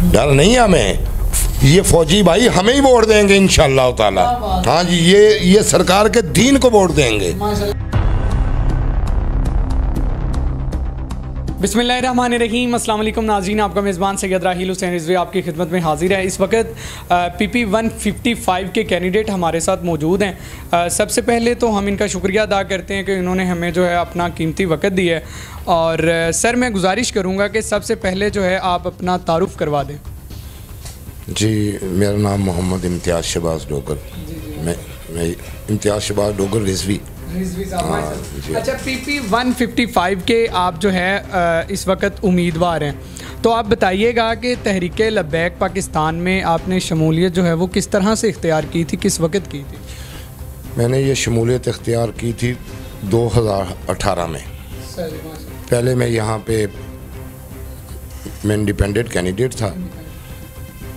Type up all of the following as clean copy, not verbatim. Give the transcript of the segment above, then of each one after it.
डर नहीं हमें, ये फौजी भाई हमें ही वोट देंगे इंशाअल्लाह ताला। हाँ जी, ये सरकार के दीन को वोट देंगे। बिस्मिल्लाहिर्रहमानिर्रहीम, अस्सलाम वालेकुम नाज़रीन, आपका मेज़बान सैयद राहील हुसैन रिजवी आपकी खिदमत में हाजिर है। इस वक्त PP 155 के कैंडिडेट हमारे साथ मौजूद हैं। सबसे पहले तो हम इनका शुक्रिया अदा करते हैं कि इन्होंने हमें जो है अपना कीमती वक्त दिया है। और सर, मैं गुजारिश करूँगा कि सबसे पहले जो है आप अपना तारुफ़ करवा दें। जी, मेरा नाम मोहम्मद इम्तियाज़ शहबाज डोगर, मैं इम्तियाज़ शहबाज डोगर रिजवी। अच्छा, PP 155 के आप जो है इस वक्त उम्मीदवार हैं, तो आप बताइएगा कि तहरीक लब्बैक पाकिस्तान में आपने शमूलियत जो है वो किस तरह से इख्तियार की थी, किस वक्त की थी? मैंने ये शमूलियत इख्तियार की थी 2018 में। पहले मैं यहाँ पे मैं इंडिपेंडेंट कैंडिडेट था,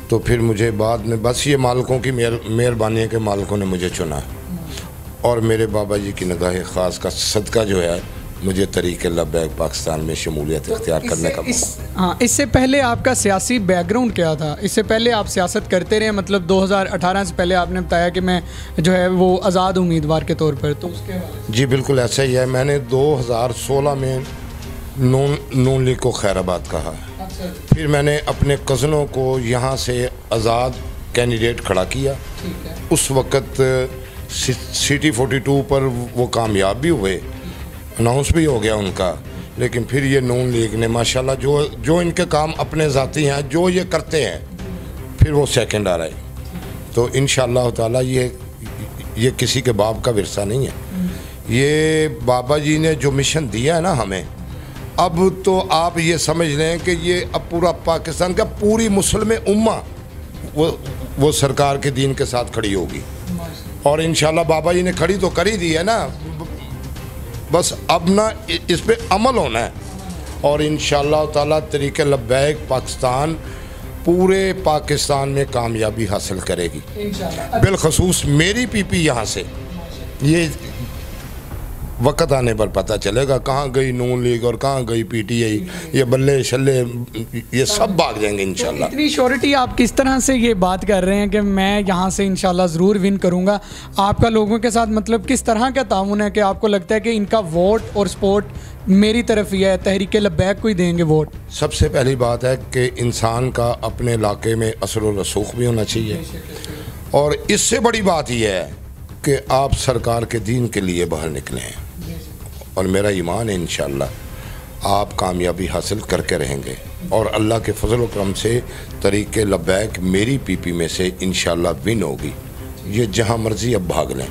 तो फिर मुझे बाद में बस ये मालिकों की मेहरबानी है कि मालिकों ने मुझे चुना और मेरे बाबा जी की निगाह ख़ास का सदका जो है मुझे तहरीक लब्बैक पाकिस्तान में शमूलियत इख्तियार करने का हाँ, इससे पहले आपका सियासी बैकग्राउंड क्या था? इससे पहले आप सियासत करते रहे, मतलब 2018 से पहले आपने बताया कि मैं जो है वो आज़ाद उम्मीदवार के तौर पर, तो उसके हवाले। जी बिल्कुल ऐसा ही है। मैंने 2016 में नून लीग को खैराबाद कहा। फिर मैंने अपने कज़नों को यहाँ से आज़ाद कैंडिडेट खड़ा किया। उस वक़्त सिटी 42 पर वो कामयाब भी हुए, अनाउंस भी हो गया उनका। लेकिन फिर ये नून लीग ने माशाल्लाह जो इनके काम अपने ज़ाती हैं, जो ये करते हैं, फिर वो सेकंड आ रहे। तो इंशाअल्लाह ताला ये किसी के बाप का विरसा नहीं है। ये बाबा जी ने जो मिशन दिया है ना हमें, अब तो आप ये समझ लें कि ये अब पूरा पाकिस्तान का पूरी मुस्लिम उम्मा वो सरकार के दीन के साथ खड़ी होगी। और इंशाल्लाह बाबा जी ने खड़ी तो कर ही दी है ना, बस अब ना इस पे अमल होना है। और इंशाल्लाह ताला तहरीक लब्बैक पाकिस्तान पूरे पाकिस्तान में कामयाबी हासिल करेगी। बिलखसूस मेरी PP यहाँ से, ये वक़्त आने पर पता चलेगा कहाँ गई नून लीग और कहाँ गई PTI। ये बल्ले शल्ले ये सब भाग जाएंगे इंशाल्लाह। तो इतनी श्योरिटी आप किस तरह से ये बात कर रहे हैं कि मैं यहाँ से इंशाल्लाह ज़रूर विन करूँगा? आपका लोगों के साथ मतलब किस तरह का ताउन है कि आपको लगता है कि इनका वोट और सपोर्ट मेरी तरफ ही है, तहरीक लब्बैक को ही देंगे वोट? सबसे पहली बात है कि इंसान का अपने इलाके में असर व रसूख भी होना चाहिए। और इससे बड़ी बात यह है कि आप सरकार के दीन के लिए बाहर निकले हैं। और मेरा ईमान है इंशाअल्लाह आप कामयाबी हासिल करके रहेंगे। और अल्लाह के फजल व करम से तहरीक लब्बैक मेरी PP में से इंशाअल्लाह विन होगी। ये जहाँ मर्जी अब भाग लें,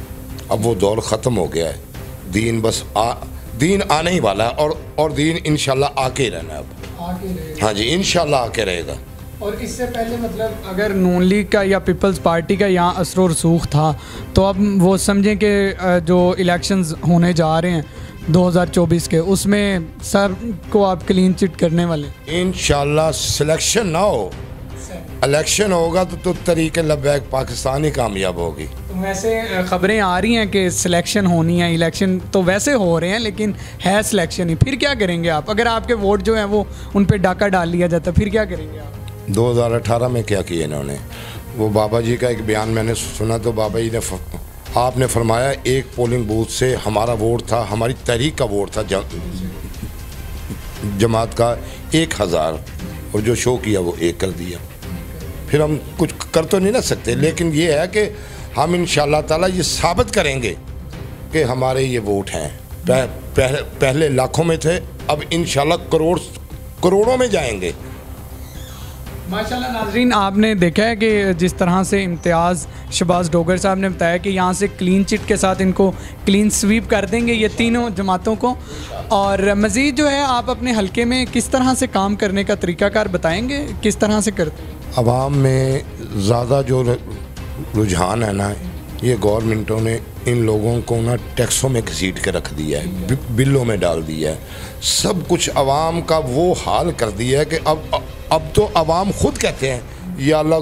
अब वो दौर ख़त्म हो गया है। दीन बस दीन आने ही वाला है और दीन इंशाअल्लाह आके ही रहना है अब। हाँ जी, इंशाअल्लाह आके रहेगा। और इससे पहले मतलब अगर नून लीग का या पीपल्स पार्टी का यहाँ असर और रसूख था, तो अब वो समझें कि जो इलेक्शंस होने जा रहे हैं 2024 के, उसमें सर को आप क्लीन चिट करने वाले? इंशाअल्लाह सिलेक्शन ना हो, इलेक्शन होगा तो तहरीक लब्बैक पाकिस्तान ही कामयाब होगी। तो वैसे ख़बरें आ रही हैं कि सिलेक्शन होनी है, इलेक्शन तो वैसे हो रहे हैं लेकिन है सिलेक्शन ही। फिर क्या करेंगे आप? अगर आपके वोट जो हैं वो उन पर डाका डाल लिया जाता, फिर क्या करेंगे आप? 2018 में क्या किया इन्होंने? वो बाबा जी का एक बयान मैंने सुना, तो बाबा जी ने आपने फरमाया एक पोलिंग बूथ से हमारा वोट था, हमारी तहरीक का वोट था जमात का 1000, और जो शो किया वो 1 कर दिया। फिर हम कुछ कर तो नहीं ना सकते, लेकिन ये है कि हम इंशाअल्लाह ताला ये साबित करेंगे कि हमारे ये वोट हैं। पहले लाखों में थे, अब इंशाअल्लाह करोड़ों में जाएंगे। माशाल्लाह नाज़रीन, आपने देखा है कि जिस तरह से इम्तियाज़ शहबाज डोगर साहब ने बताया कि यहाँ से क्लीन चिट के साथ इनको क्लीन स्वीप कर देंगे ये तीनों जमातों को। और मज़ीद जो है आप अपने हलके में किस तरह से काम करने का तरीक़ाकार बताएंगे, किस तरह से करते हैं? आवाम में ज़्यादा जो रुझान है ना, ये गवर्नमेंटों ने इन लोगों को ना टैक्सों में घसीट के रख दिया है, बिलों में डाल दिया है। सब कुछ आवाम का वो हाल कर दिया है कि अब तो आवाम खुद कहते हैं या अल्लाह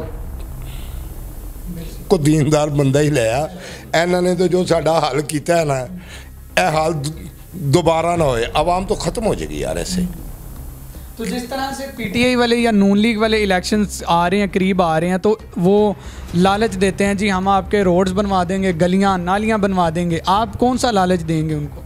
को दीनदार बंदा ही लिया, इन्होंने तो जो साडा हाल किया है ना, यह हाल दोबारा ना होए। आवाम तो ख़त्म हो जाएगी यार ऐसे। तो जिस तरह से पीटीआई वाले या नून लीग वाले इलेक्शंस आ रहे हैं, करीब आ रहे हैं, तो वो लालच देते हैं जी हम आपके रोड्स बनवा देंगे, गलियां नालियां बनवा देंगे, आप कौन सा लालच देंगे उनको?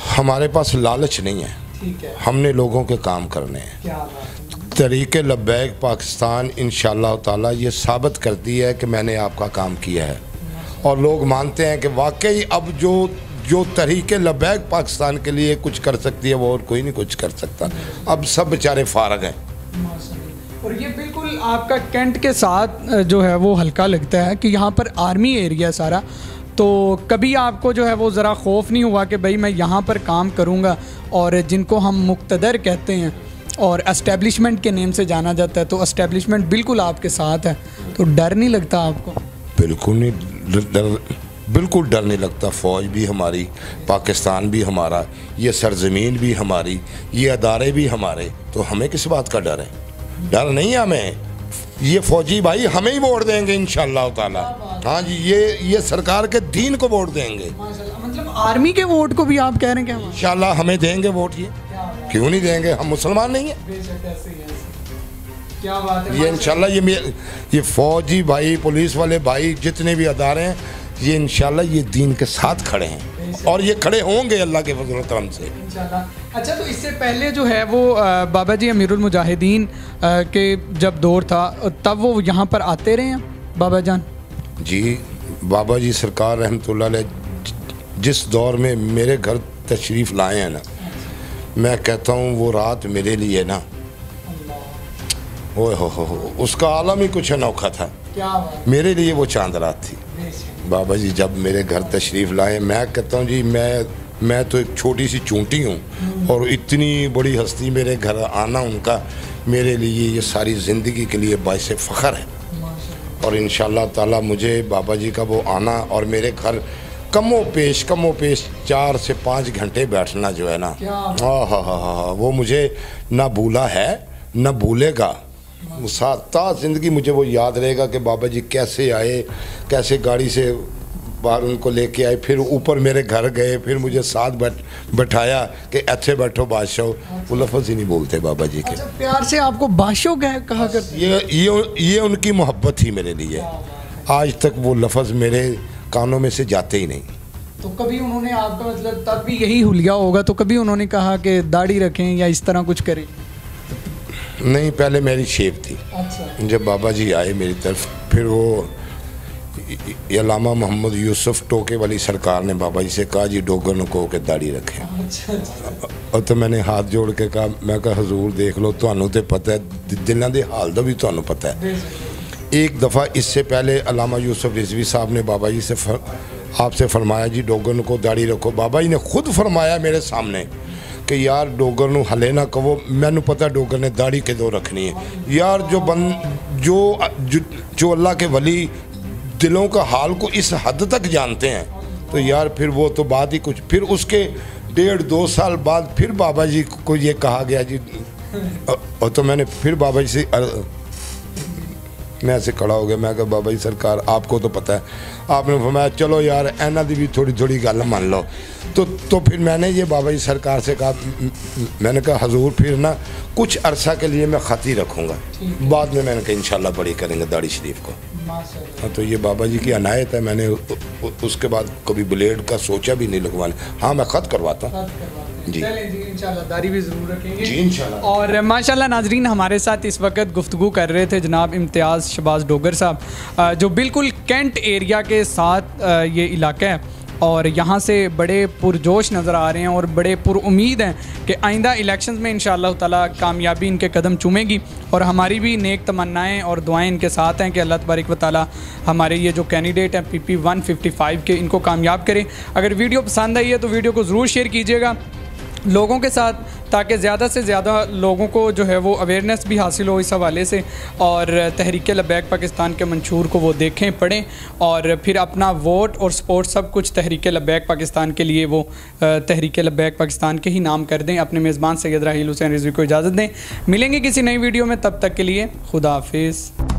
हमारे पास लालच नहीं है, ठीक है, हमने लोगों के काम करने हैं। क्या बात है। तरीके लब्बैक पाकिस्तान इंशाअल्लाह ताला ये साबित करती है कि मैंने आपका काम किया है, और लोग मानते हैं कि वाकई अब जो तरीके लब्बैक पाकिस्तान के लिए कुछ कर सकती है वो और कोई नहीं कुछ कर सकता। अब सब बेचारे फारग हैं। और ये बिल्कुल आपका कैंट के साथ जो है वो हल्का लगता है कि यहाँ पर आर्मी एरिया सारा, तो कभी आपको जो है वो ज़रा खौफ नहीं हुआ कि भाई मैं यहाँ पर काम करूँगा, और जिनको हम मुक्तदर कहते हैं और एस्टेब्लिशमेंट के नेम से जाना जाता है, तो एस्टेब्लिशमेंट बिल्कुल आपके साथ है, तो डर नहीं लगता आपको? बिल्कुल डर नहीं लगता। फ़ौज भी हमारी, पाकिस्तान भी हमारा, ये सरज़मीन भी हमारी, ये अदारे भी हमारे, तो हमें किस बात का डर है? डर नहीं है हमें। ये फ़ौजी भाई हमें ही वोट देंगे इंशाअल्लाह ताला। हाँ जी, ये सरकार के दीन को वोट देंगे। मतलब आर्मी के वोट को भी आप कह रहे हैं? इंशाअल्लाह हमें देंगे वोट। ये क्यों नहीं देंगे? हम मुसलमान नहीं हैं? क्या बात है। ये इंशाल्लाह ये फौजी भाई, पुलिस वाले भाई, जितने भी अदारे हैं, ये इंशाल्लाह ये दीन के साथ खड़े हैं, और ये खड़े होंगे अल्लाह के फजल करम से इंशाल्लाह। अच्छा, तो इससे पहले जो है वो बाबा जी अमीरुल मुजाहिदीन के जब दौर था तब वो यहाँ पर आते रहे हैं बाबा जान? जी, बाबा जी सरकार रहमतुल्लाह अलैह जिस दौर में मेरे घर तशरीफ़ लाए हैं ना, मैं कहता हूँ वो रात मेरे लिए ना, ओए हो उसका आलम ही कुछ अनोखा था। क्या मेरे लिए वो चांद रात थी। बाबा जी जब मेरे घर तशरीफ़ लाए, मैं कहता हूँ जी मैं तो एक छोटी सी चूंटी हूँ, और इतनी बड़ी हस्ती मेरे घर आना उनका मेरे लिए ये सारी ज़िंदगी के लिए बाइस फ़ख्र है। और इंशाअल्लाह ताला मुझे बाबा जी का वो आना और मेरे घर कमो पेश 4 से 5 घंटे बैठना जो है ना, हाँ, वो मुझे ना भूला है ना भूलेगा। साता ज़िंदगी मुझे वो याद रहेगा कि बाबा जी कैसे आए, कैसे गाड़ी से बाहर उनको लेके आए, फिर ऊपर मेरे घर गए, फिर मुझे साथ बैठाया कि अच्छे बैठो बादशाह। वो लफ्ज़ ही नहीं बोलते बाबा जी के। अच्छा, प्यार से आपको बादशाह कहा करते? ये उनकी मोहब्बत थी मेरे लिए। आज तक वो लफ्ज़ मेरे कानों में से जाते ही नहीं। तो कभी उन्होंने आपका मतलब तब भी यही हुलिया होगा, तो कभी उन्होंने कहा कि दाढ़ी रखें या इस तरह कुछ करें? नहीं, पहले मेरी शेप थी। अच्छा। जब बाबा जी आए मेरी तरफ, फिर वो अल्लामा मोहम्मद यूसुफ टोके वाली सरकार ने बाबा जी से कहा जी डोगन को के दाढ़ी रखें। अच्छा। और तो मैंने हाथ जोड़ के कहा, मैं कहा हजूर देख लो, तुहानू तो पता है, दिलों के हाल का भी तुहानू पता है। एक दफ़ा इससे पहले अल्लामा यूसुफ रिजवी साहब ने बाबा जी से आपसे फरमाया जी डोगन को दाढ़ी रखो। बाबा जी ने खुद फरमाया मेरे सामने कि यार डोगर नू हले ना कहो, मैनू पता डोगर ने दाढ़ी किदों रखनी है। यार जो अल्लाह के वली दिलों का हाल को इस हद तक जानते हैं, तो यार फिर वो तो बात ही कुछ। फिर उसके 1.5-2 साल बाद फिर बाबा जी को ये कहा गया जी, और तो मैंने फिर बाबा जी से मैं ऐसे खड़ा हो गया, मैं कहा बाबा जी सरकार आपको तो पता है। आपने फरमाया चलो यार इन्हां दी भी थोड़ी गल मान लो। तो फिर मैंने ये बाबा जी सरकार से कहा, मैंने कहा हजूर फिर ना कुछ अरसा के लिए मैं ख़त ही रखूँगा, बाद में मैंने कहा इंशाल्लाह बड़ी करेंगे दाढ़ी शरीफ को। हाँ, तो ये बाबा जी की अनायत है। मैंने उसके बाद कभी ब्लेड का सोचा भी नहीं लगवाने। हाँ, मैं ख़त करवाता हूँ जी, इंशाल्लाह दाढ़ी भी ज़रूर रखेंगे जी इंशाल्लाह। और माशाल्लाह नाजरीन, हमारे साथ इस वक्त गुफ्तगू कर रहे थे जनाब इम्तियाज़ शहबाज डोगर साहब, जो बिल्कुल कैंट एरिया के साथ ये इलाका है, और यहाँ से बड़े पुरजोश नज़र आ रहे हैं और बड़े पुरुम्मीद हैं कि आइंदा इलेक्शंस में इंशाअल्लाह ताला कामयाबी इनके कदम चूमेगी। और हमारी भी नेक तमन्नाएं और दुआएं इनके साथ हैं कि अल्लाह तबारक व तआला हमारे ये जो कैंडिडेट हैं PP 155 के, इनको कामयाब करे। अगर वीडियो पसंद आई है तो वीडियो को ज़रूर शेयर कीजिएगा लोगों के साथ, ताकि ज़्यादा से ज़्यादा लोगों को जो है वो अवेयरनेस भी हासिल हो इस हवाले से, और तहरीक लब्बैक पाकिस्तान के मंशूर को वो देखें, पढ़ें, और फिर अपना वोट और सपोर्ट सब कुछ तहरीक लब्बैक पाकिस्तान के लिए वो तहरीक लब्बैक पाकिस्तान के ही नाम कर दें। अपने मेज़बान सैयद राहील हुसैन रिजवी को इजाज़त दें। मिलेंगे किसी नई वीडियो में, तब तक के लिए खुदा हाफिज़।